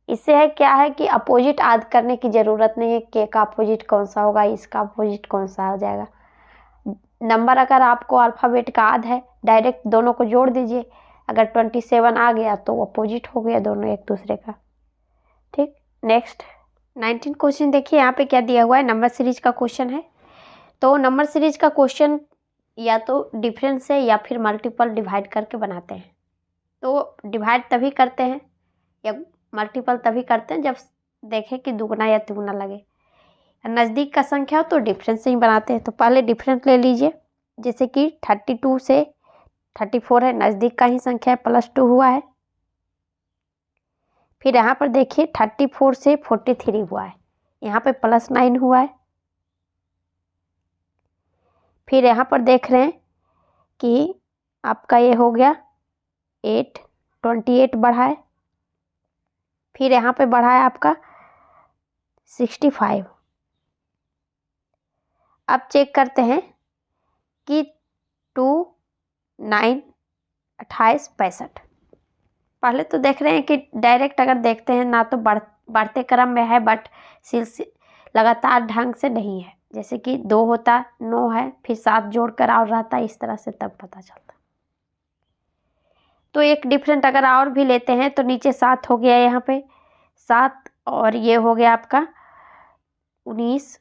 इससे है क्या है कि अपोजिट याद करने की ज़रूरत नहीं है, के का अपोजिट कौन सा होगा, इसका अपोजिट कौन सा हो जाएगा। नंबर अगर आपको अल्फ़ाबेट का याद है, डायरेक्ट दोनों को जोड़ दीजिए, अगर 27 आ गया तो अपोजिट हो गया दोनों एक दूसरे का। ठीक, नेक्स्ट 19 क्वेश्चन देखिए, यहाँ पे क्या दिया हुआ है, नंबर सीरीज का क्वेश्चन है। तो नंबर सीरीज का क्वेश्चन या तो डिफरेंस से या फिर मल्टीपल डिवाइड करके बनाते हैं। तो डिवाइड तभी करते हैं या मल्टीपल तभी करते हैं जब देखें कि दुगना या तिगुना लगे। नज़दीक का संख्या हो तो डिफरेंस से ही बनाते हैं। तो पहले डिफरेंस ले लीजिए, जैसे कि 32 से 34 है, नज़दीक का ही संख्या है, +2 हुआ है। फिर यहाँ पर देखिए 34 से 43 हुआ है, यहाँ पे +9 हुआ है। फिर यहाँ पर देख रहे हैं कि आपका ये हो गया 8, 28 बढ़ा है। फिर यहाँ पे बढ़ा है आपका 65। अब चेक करते हैं कि 2, 9, 28, 65। पहले तो देख रहे हैं कि डायरेक्ट अगर देखते हैं ना तो बढ़ते क्रम में है, बट लगातार ढंग से नहीं है। जैसे कि 2 होता 9 है, फिर 7 जोड़कर और रहता, इस तरह से तब पता चलता। तो एक डिफरेंट अगर और भी लेते हैं तो नीचे 7 हो गया, यहाँ पे 7, और ये हो गया आपका 19।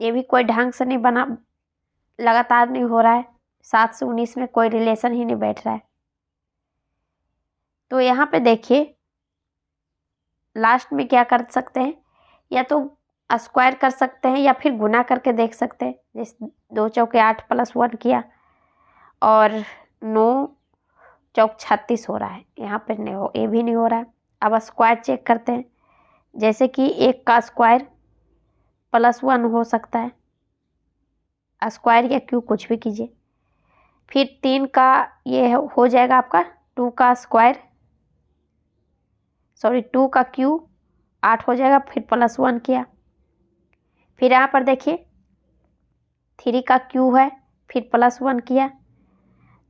ये भी कोई ढंग से नहीं बना, लगातार नहीं हो रहा है, 7 से 19 में कोई रिलेशन ही नहीं बैठ रहा है। तो यहाँ पे देखिए लास्ट में क्या कर सकते हैं, या तो स्क्वायर कर सकते हैं या फिर गुना करके देख सकते हैं। जैसे 2 चौके 8 +1 किया, और 9 चौक 36 हो रहा है, यहाँ पे नहीं हो, ये भी नहीं हो रहा है। अब स्क्वायर चेक करते हैं, जैसे कि 1 का स्क्वायर +1 हो सकता है, स्क्वायर या क्यूब कुछ भी कीजिए। फिर 3 का ये हो जाएगा आपका 2 का स्क्वायर, सॉरी 2 का क्यूब 8 हो जाएगा, फिर +1 किया। फिर यहाँ पर देखिए 3 का क्यूब है, फिर +1 किया,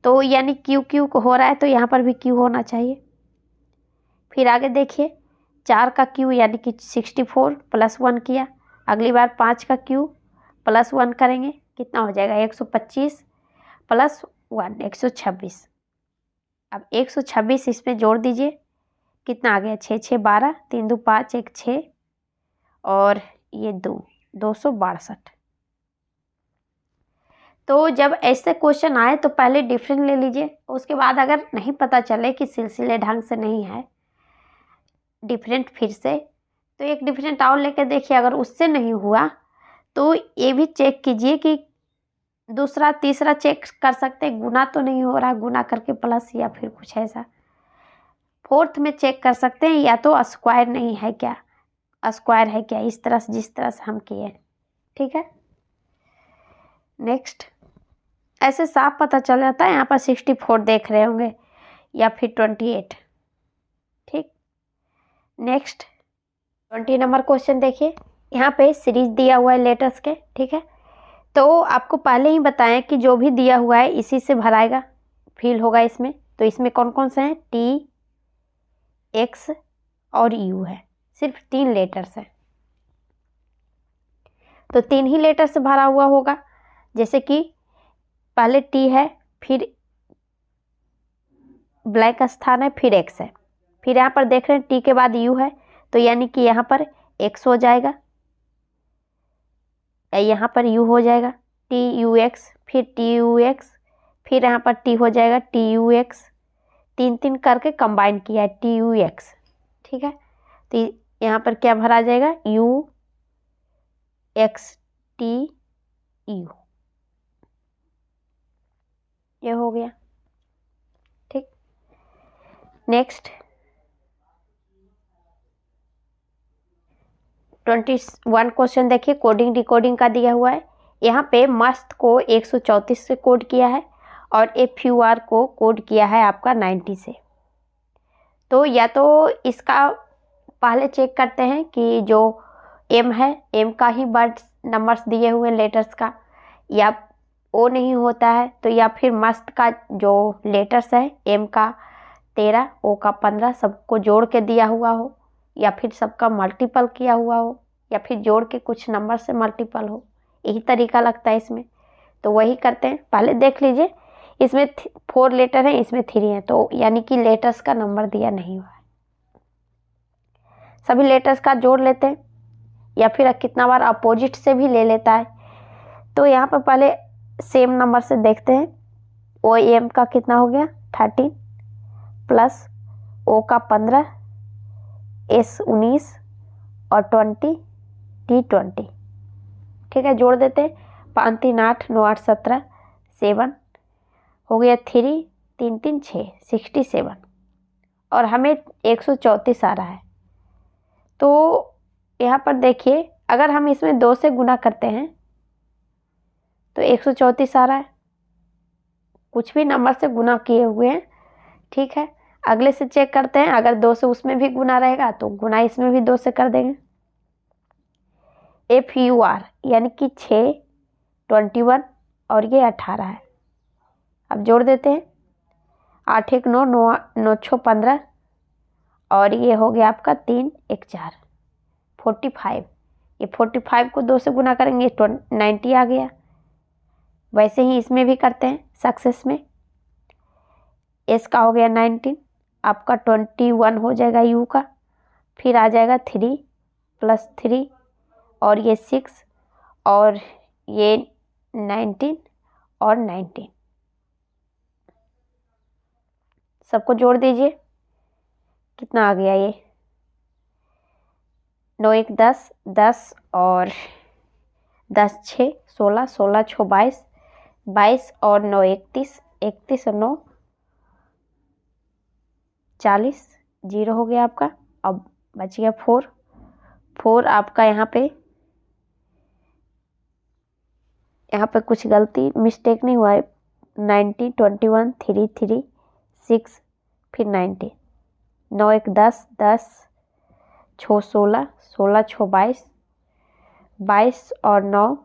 तो यानी क्यू हो रहा है, तो यहाँ पर भी क्यू होना चाहिए। फिर आगे देखिए 4 का क्यू यानी कि 64, +1 किया। अगली बार 5 का क्यू +1 करेंगे, कितना हो जाएगा 125 + 1 126। अब 126 इसमें जोड़ दीजिए, कितना आ गया 6 6 12, 3 2 5 1 6, और ये 262। तो जब ऐसे क्वेश्चन आए तो पहले डिफरेंट ले लीजिए, उसके बाद अगर नहीं पता चले कि सिलसिले ढंग से नहीं है डिफरेंट फिर से, तो एक डिफरेंट और लेके देखिए। अगर उससे नहीं हुआ तो ये भी चेक कीजिए कि दूसरा तीसरा चेक कर सकते हैं, गुना तो नहीं हो रहा, गुना करके प्लस या फिर कुछ ऐसा। फोर्थ में चेक कर सकते हैं, या तो स्क्वायर नहीं है क्या, स्क्वायर है क्या, इस तरह से जिस तरह से हम किए। ठीक है, नेक्स्ट। ऐसे साफ पता चल जाता है, यहाँ पर 64 देख रहे होंगे या फिर 28। ठीक, नेक्स्ट 20 नंबर क्वेश्चन देखिए, यहाँ पे सीरीज दिया हुआ है लेटर्स के। ठीक है, तो आपको पहले ही बताएं कि जो भी दिया हुआ है इसी से भराएगा, फिल होगा इसमें। तो इसमें कौन कौन से हैं, T, X और U है, सिर्फ 3 लेटर्स हैं, तो 3 ही लेटर से भरा हुआ होगा। जैसे कि पहले T है, फिर ब्लैक स्थान है, फिर X है, फिर यहाँ पर देख रहे हैं T के बाद U है, तो यानी कि यहाँ पर X हो जाएगा, यहाँ पर U हो जाएगा TUX, फिर TUX, फिर यहाँ पर T हो जाएगा TUX, 3 करके कंबाइन किया है TUX। ठीक है, तो यहाँ पर क्या भरा जाएगा, UXTU, ये हो गया। ठीक, नेक्स्ट 21 क्वेश्चन देखिए, कोडिंग डिकोडिंग का दिया हुआ है। यहाँ पे मस्त को 134 से कोड किया है और FUR को कोड किया है आपका 90 से। तो या तो इसका पहले चेक करते हैं कि जो M है, M का ही वर्ड्स नंबर्स दिए हुए लेटर्स का, या O नहीं होता है तो या फिर मस्त का जो लेटर्स है, M का 13, O का 15, सबको जोड़ के दिया हुआ हो, या फिर सबका मल्टीपल किया हुआ हो, या फिर जोड़ के कुछ नंबर से मल्टीपल हो। यही तरीका लगता है इसमें, तो वही करते हैं। पहले देख लीजिए, इसमें 4 लेटर हैं, इसमें 3 हैं, तो यानी कि लेटर्स का नंबर दिया नहीं हुआ है। सभी लेटर्स का जोड़ लेते हैं, या फिर कितना बार अपोजिट से भी ले लेता है। तो यहाँ पर पहले सेम नंबर से देखते हैं। OM का कितना हो गया 13 प्लस O का 15, S 19 और 20, T 20। ठीक है, जोड़ देते हैं। 5 3 8 9 8 17, 7 हो गया, 3 3 3 6, 67 और हमें 134 आ रहा है। तो यहाँ पर देखिए, अगर हम इसमें 2 से गुना करते हैं तो 134 आ रहा है। कुछ भी नंबर से गुना किए हुए हैं, ठीक है। अगले से चेक करते हैं, अगर 2 से उसमें भी गुना रहेगा तो गुना इसमें भी 2 से कर देंगे। FUR यानी कि 6 21 और ये 18 है। अब जोड़ देते हैं। 8 1 9 9 9 6 15 और ये हो गया आपका 3 1 4, 45। ये 45 को 2 से गुना करेंगे 90 आ गया। वैसे ही इसमें भी करते हैं सक्सेस में। S का हो गया 19, आपका 21 हो जाएगा U का, फिर आ जाएगा 3 प्लस 3 और ये 6 और ये 19 और 19। सबको जोड़ दीजिए, कितना आ गया ये 9 1 10, 10 और 10 6 16, 16 6 22, 22 और 9 31, 31 और 9 40, 0 हो गया आपका। अब बच गया 4, 4 आपका यहाँ पे कुछ गलती मिस्टेक नहीं हुआ है। 90 21 3 3 6 फिर 90, 9 1 10, 10 6 16, 16 6 22, 22 और 9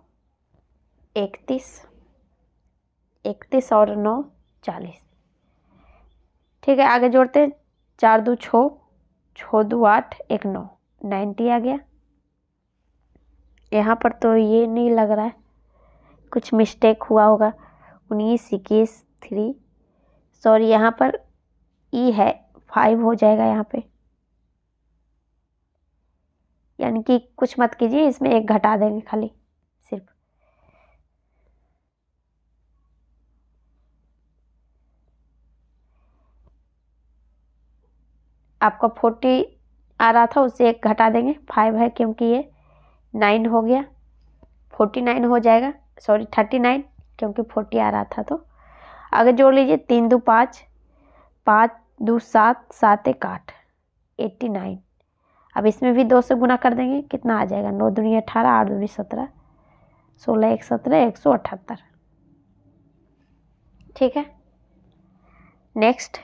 31, 31 और 9 40। ठीक है, आगे जोड़ते हैं। 4 2 6, 6 2 8, 1 9, 90 आ गया। यहाँ पर तो ये नहीं लग रहा है, कुछ मिस्टेक हुआ होगा। 19 21 3, सॉरी यहाँ पर E है, 5 हो जाएगा यहाँ पे, यानी कि कुछ मत कीजिए, इसमें 1 घटा देंगे खाली सिर्फ। आपका 40 आ रहा था, उससे 1 घटा देंगे, 5 है क्योंकि ये 9 हो गया, 49 हो जाएगा, सॉरी 39 क्योंकि 40 आ रहा था। तो आगे जोड़ लीजिए। 3 2 5, 5 2 7, 7 1 8, 89। अब इसमें भी 2 से गुना कर देंगे, कितना आ जाएगा 9 दूनी 18, 8 दूनी 17, 16 1 17, 178। ठीक है, नेक्स्ट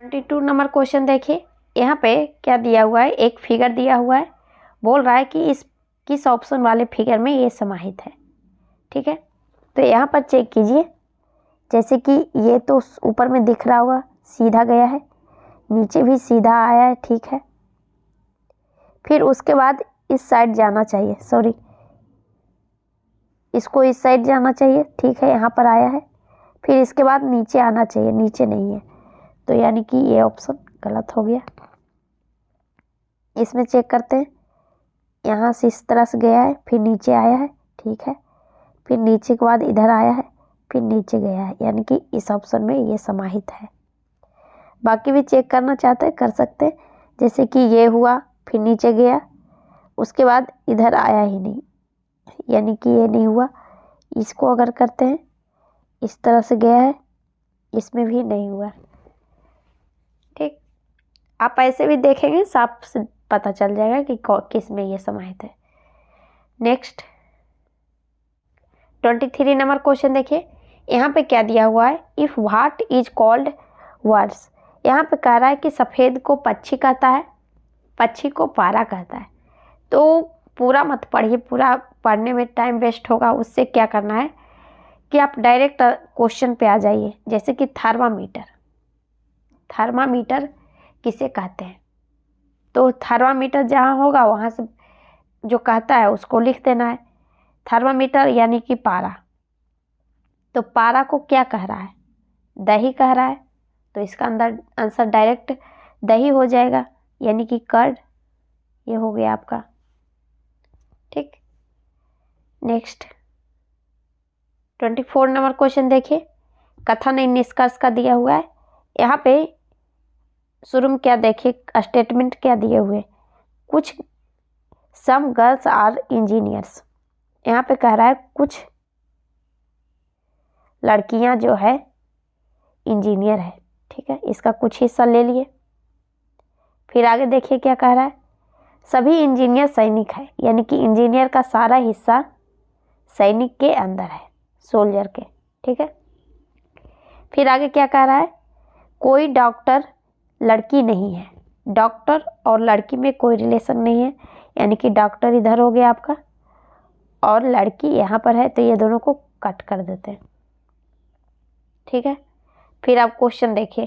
22 नंबर क्वेश्चन देखिए। यहाँ पे क्या दिया हुआ है, एक फिगर दिया हुआ है, बोल रहा है कि इस किस ऑप्शन वाले फिगर में ये समाहित है। ठीक है, तो यहाँ पर चेक कीजिए, जैसे कि ये तो ऊपर में दिख रहा होगा सीधा गया है, नीचे भी सीधा आया है, ठीक है। फिर उसके बाद इस साइड जाना चाहिए, सॉरी इसको इस साइड जाना चाहिए, ठीक है, यहाँ पर आया है। फिर इसके बाद नीचे आना चाहिए, नीचे नहीं है, तो यानी कि ये ऑप्शन गलत हो गया। इसमें चेक करते हैं, यहाँ से इस तरह से गया है, फिर नीचे आया है, ठीक है, फिर नीचे के बाद इधर आया है, फिर नीचे गया है, यानी कि इस ऑप्शन में ये समाहित है। बाकी भी चेक करना चाहते हैं कर सकते हैं, जैसे कि ये हुआ, फिर नीचे गया, उसके बाद इधर आया ही नहीं, यानी कि ये नहीं हुआ। इसको अगर करते हैं, इस तरह से गया है, इसमें भी नहीं हुआ। ठीक, आप ऐसे भी देखेंगे साफ पता चल जाएगा कि किस में ये समाहित है। नेक्स्ट 23 नंबर क्वेश्चन देखिए, यहाँ पे क्या दिया हुआ है, if what is called words. यहाँ पे कह रहा है कि सफ़ेद को पक्षी कहता है, पक्षी को पारा कहता है। तो पूरा मत पढ़िए, पूरा पढ़ने में टाइम वेस्ट होगा। उससे क्या करना है कि आप डायरेक्ट क्वेश्चन पे आ जाइए। जैसे कि थर्मामीटर, थर्मामीटर किसे कहते हैं, तो थर्मामीटर जहाँ होगा वहाँ से जो कहता है उसको लिख देना है। थर्मामीटर यानी कि पारा, तो पारा को क्या कह रहा है, दही कह रहा है, तो इसका अंदर आंसर डायरेक्ट दही हो जाएगा, यानी कि कर्ड। ये हो गया आपका, ठीक। नेक्स्ट 24 नंबर क्वेश्चन देखिए, कथन इन निष्कर्ष का दिया हुआ है। यहाँ पे शुरू में क्या देखिए, स्टेटमेंट क्या दिए हुए, कुछ सम गर्ल्स आर इंजीनियर्स। यहाँ पे कह रहा है कुछ लड़कियां जो है इंजीनियर है, ठीक है। इसका कुछ हिस्सा ले लिए। फिर आगे देखिए क्या कह रहा है, सभी इंजीनियर सैनिक है, यानी कि इंजीनियर का सारा हिस्सा सैनिक के अंदर है, सोल्जर के, ठीक है। फिर आगे क्या कह रहा है, कोई डॉक्टर लड़की नहीं है। डॉक्टर और लड़की में कोई रिलेशन नहीं है, यानी कि डॉक्टर इधर हो गया आपका और लड़की यहाँ पर है, तो ये दोनों को कट कर देते हैं, ठीक है। फिर आप क्वेश्चन देखिए,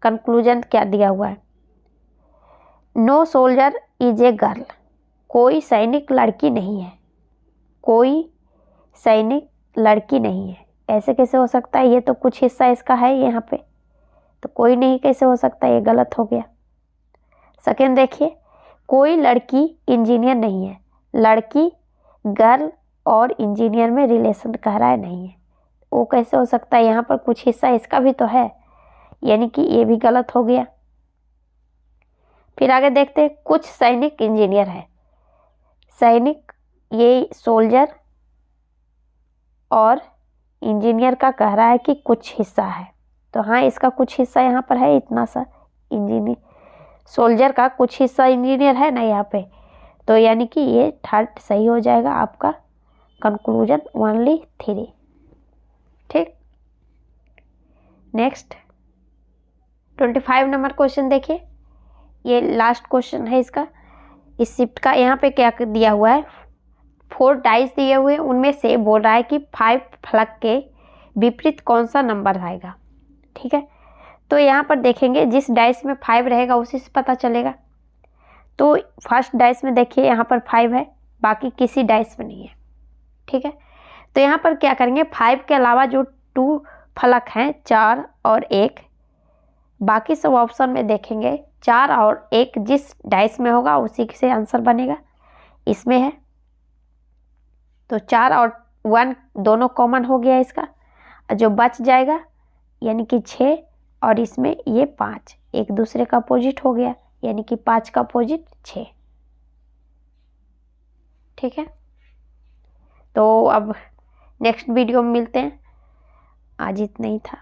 कंक्लूजन क्या दिया हुआ है, no soldier is a girl. कोई सैनिक लड़की नहीं है, कोई सैनिक लड़की नहीं है। ऐसे कैसे हो सकता है, ये तो कुछ हिस्सा इसका है यहाँ पे, तो कोई नहीं कैसे हो सकता, ये गलत हो गया। सेकेंड देखिए, कोई लड़की इंजीनियर नहीं है। लड़की गर्ल और इंजीनियर में रिलेशन कह रहा है, नहीं है, वो कैसे हो सकता है, यहाँ पर कुछ हिस्सा इसका भी तो है, यानी कि ये भी गलत हो गया। फिर आगे देखते हैं, कुछ सैनिक इंजीनियर है। सैनिक ये सोल्जर और इंजीनियर का कह रहा है कि कुछ हिस्सा है, तो हाँ इसका कुछ हिस्सा यहाँ पर है, इतना सा इंजीनियर, सोल्जर का कुछ हिस्सा इंजीनियर है ना यहाँ पे, तो यानी कि ये थर्ड सही हो जाएगा आपका, कंक्लूजन ओनली 3, ठीक। नेक्स्ट 25 नंबर क्वेश्चन देखिए, ये लास्ट क्वेश्चन है इसका, इस शिफ्ट का। यहाँ पे क्या दिया हुआ है, 4 डाइस दिए हुए हैं, उनमें से बोल रहा है कि 5 फलक के विपरीत कौन सा नंबर आएगा, ठीक है। तो यहाँ पर देखेंगे जिस डाइस में 5 रहेगा उसी से पता चलेगा। तो फर्स्ट डाइस में देखिए यहाँ पर 5 है, बाकी किसी डाइस में नहीं है, ठीक है। तो यहाँ पर क्या करेंगे, 5 के अलावा जो 2 फलक हैं, 4 और 1, बाकी सब ऑप्शन में देखेंगे 4 और 1 जिस डाइस में होगा उसी से आंसर बनेगा। इसमें है तो 4 और 1 दोनों कॉमन हो गया इसका, जो बच जाएगा यानी कि 6 और इसमें ये 5 एक दूसरे का अपोजिट हो गया, यानी कि 5 का अपोजिट 6, ठीक है। तो अब नेक्स्ट वीडियो में मिलते हैं, आज इतना ही था।